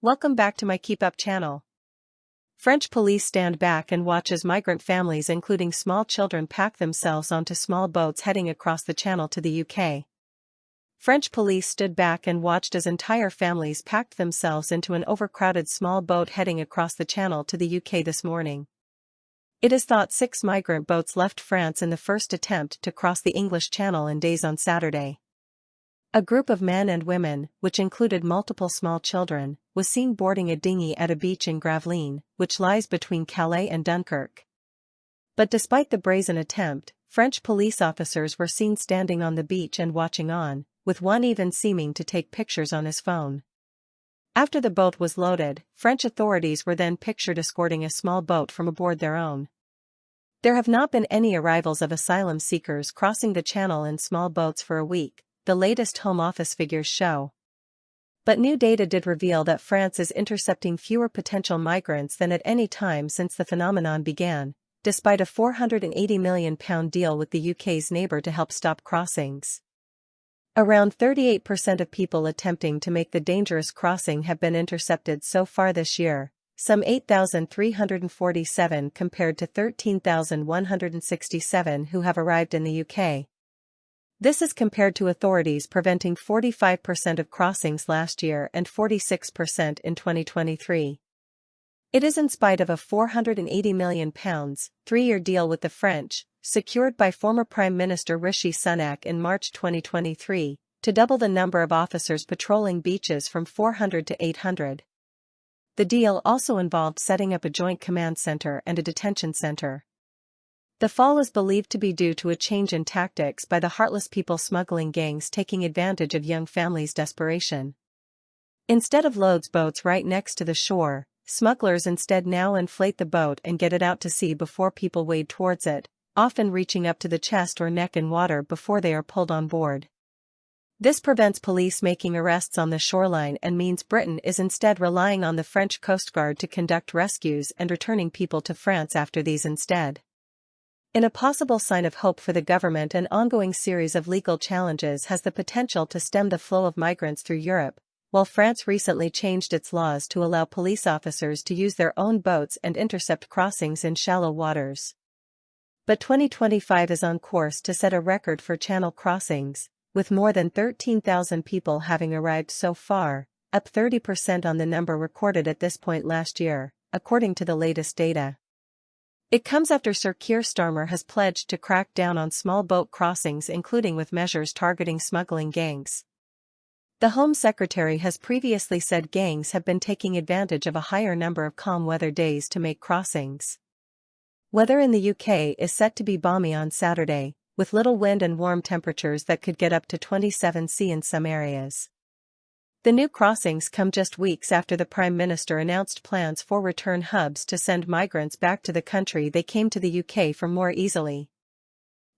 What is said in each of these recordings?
Welcome back to my KEEPUP channel. French police stand back and watch as migrant families including small children pack themselves onto small boats heading across the channel to the UK. French police stood back and watched as entire families packed themselves into an overcrowded small boat heading across the channel to the UK this morning. It is thought 6 migrant boats left France in the first attempt to cross the English Channel in days on Saturday. A group of men and women, which included multiple small children, was seen boarding a dinghy at a beach in Gravelines, which lies between Calais and Dunkirk. But despite the brazen attempt, French police officers were seen standing on the beach and watching on, with one even seeming to take pictures on his phone. After the boat was loaded, French authorities were then pictured escorting a small boat from aboard their own. There have not been any arrivals of asylum seekers crossing the channel in small boats for a week, the latest Home Office figures show. But new data did reveal that France is intercepting fewer potential migrants than at any time since the phenomenon began, despite a £480 million deal with the UK's neighbour to help stop crossings. Around 38% of people attempting to make the dangerous crossing have been intercepted so far this year, some 8,347 compared to 13,167 who have arrived in the UK. This is compared to authorities preventing 45% of crossings last year and 46% in 2023. It is in spite of a £480 million, 3-year deal with the French, secured by former Prime Minister Rishi Sunak in March 2023, to double the number of officers patrolling beaches from 400 to 800. The deal also involved setting up a joint command center and a detention center. The fall is believed to be due to a change in tactics by the heartless people smuggling gangs taking advantage of young families' desperation. Instead of loads boats right next to the shore, smugglers instead now inflate the boat and get it out to sea before people wade towards it, often reaching up to the chest or neck in water before they are pulled on board. This prevents police making arrests on the shoreline and means Britain is instead relying on the French Coast Guard to conduct rescues and returning people to France after these instead. In a possible sign of hope for the government, an ongoing series of legal challenges has the potential to stem the flow of migrants through Europe, while France recently changed its laws to allow police officers to use their own boats and intercept crossings in shallow waters. But 2025 is on course to set a record for channel crossings, with more than 13,000 people having arrived so far, up 30% on the number recorded at this point last year, according to the latest data. It comes after Sir Keir Starmer has pledged to crack down on small boat crossings, including with measures targeting smuggling gangs. The Home Secretary has previously said gangs have been taking advantage of a higher number of calm weather days to make crossings. Weather in the UK is set to be balmy on Saturday, with little wind and warm temperatures that could get up to 27 degrees in some areas. The new crossings come just weeks after the Prime Minister announced plans for return hubs to send migrants back to the country they came to the UK from more easily.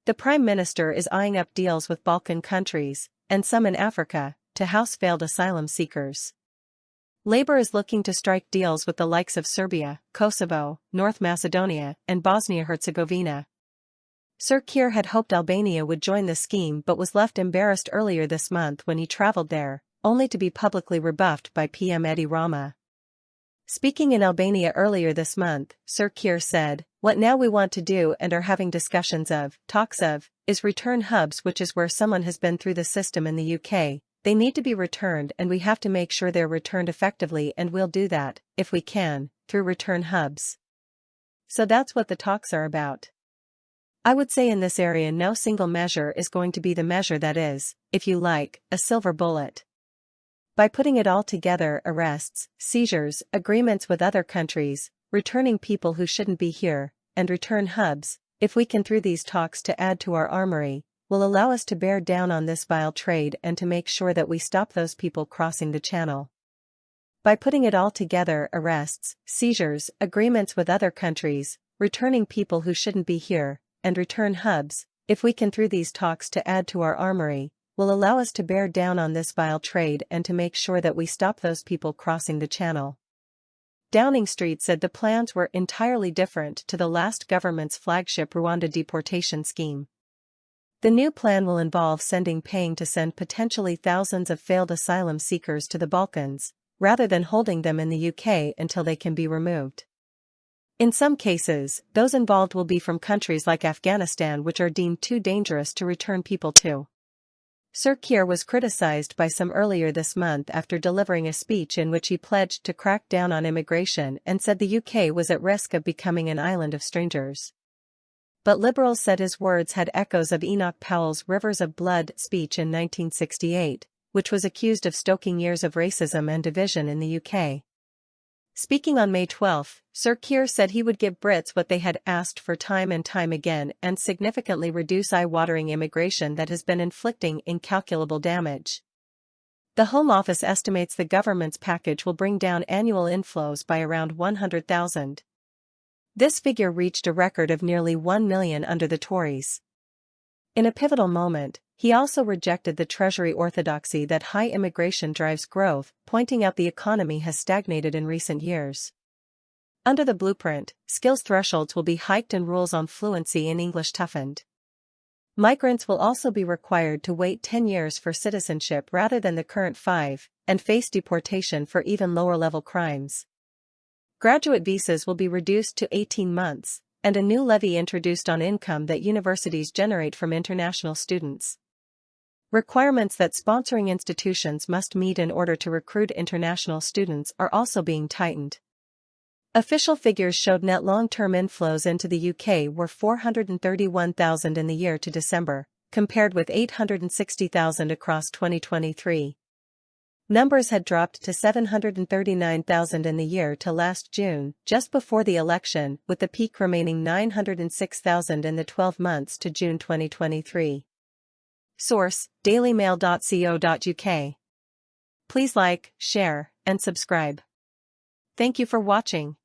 The Prime Minister is eyeing up deals with Balkan countries, and some in Africa, to house failed asylum seekers. Labour is looking to strike deals with the likes of Serbia, Kosovo, North Macedonia, and Bosnia-Herzegovina. Sir Keir had hoped Albania would join the scheme but was left embarrassed earlier this month when he travelled there, only to be publicly rebuffed by PM Edi Rama. Speaking in Albania earlier this month, Sir Keir said, "What now we want to do and are having talks of, is return hubs, which is where someone has been through the system in the UK, they need to be returned and we have to make sure they're returned effectively, and we'll do that, if we can, through return hubs." So that's what the talks are about. I would say in this area no single measure is going to be the measure that is, if you like, a silver bullet. By putting it all together, arrests, seizures, agreements with other countries, returning people who shouldn't be here, and return hubs, if we can through these talks to add to our armory, will allow us to bear down on this vile trade and to make sure that we stop those people crossing the channel. By putting it all together, arrests, seizures, agreements with other countries, returning people who shouldn't be here, and return hubs, if we can through these talks to add to our armory, will allow us to bear down on this vile trade and to make sure that we stop those people crossing the channel. Downing Street said the plans were entirely different to the last government's flagship Rwanda deportation scheme. The new plan will involve paying to send potentially thousands of failed asylum seekers to the Balkans, rather than holding them in the UK until they can be removed. In some cases, those involved will be from countries like Afghanistan, which are deemed too dangerous to return people to. Sir Keir was criticised by some earlier this month after delivering a speech in which he pledged to crack down on immigration and said the UK was at risk of becoming an island of strangers. But Liberals said his words had echoes of Enoch Powell's Rivers of Blood speech in 1968, which was accused of stoking years of racism and division in the UK. Speaking on May 12, Sir Keir said he would give Brits what they had asked for time and time again and significantly reduce eye-watering immigration that has been inflicting incalculable damage. The Home Office estimates the government's package will bring down annual inflows by around 100,000. This figure reached a record of nearly 1 million under the Tories. In a pivotal moment, he also rejected the Treasury orthodoxy that high immigration drives growth, pointing out the economy has stagnated in recent years. Under the blueprint, skills thresholds will be hiked and rules on fluency in English toughened. Migrants will also be required to wait 10 years for citizenship rather than the current 5, and face deportation for even lower-level crimes. Graduate visas will be reduced to 18 months, and a new levy introduced on income that universities generate from international students. Requirements that sponsoring institutions must meet in order to recruit international students are also being tightened. Official figures showed net long-term inflows into the UK were 431,000 in the year to December, compared with 860,000 across 2023. Numbers had dropped to 739,000 in the year to last June, just before the election, with the peak remaining 906,000 in the 12 months to June 2023. Source: dailymail.co.uk. Please like, share, and subscribe. Thank you for watching.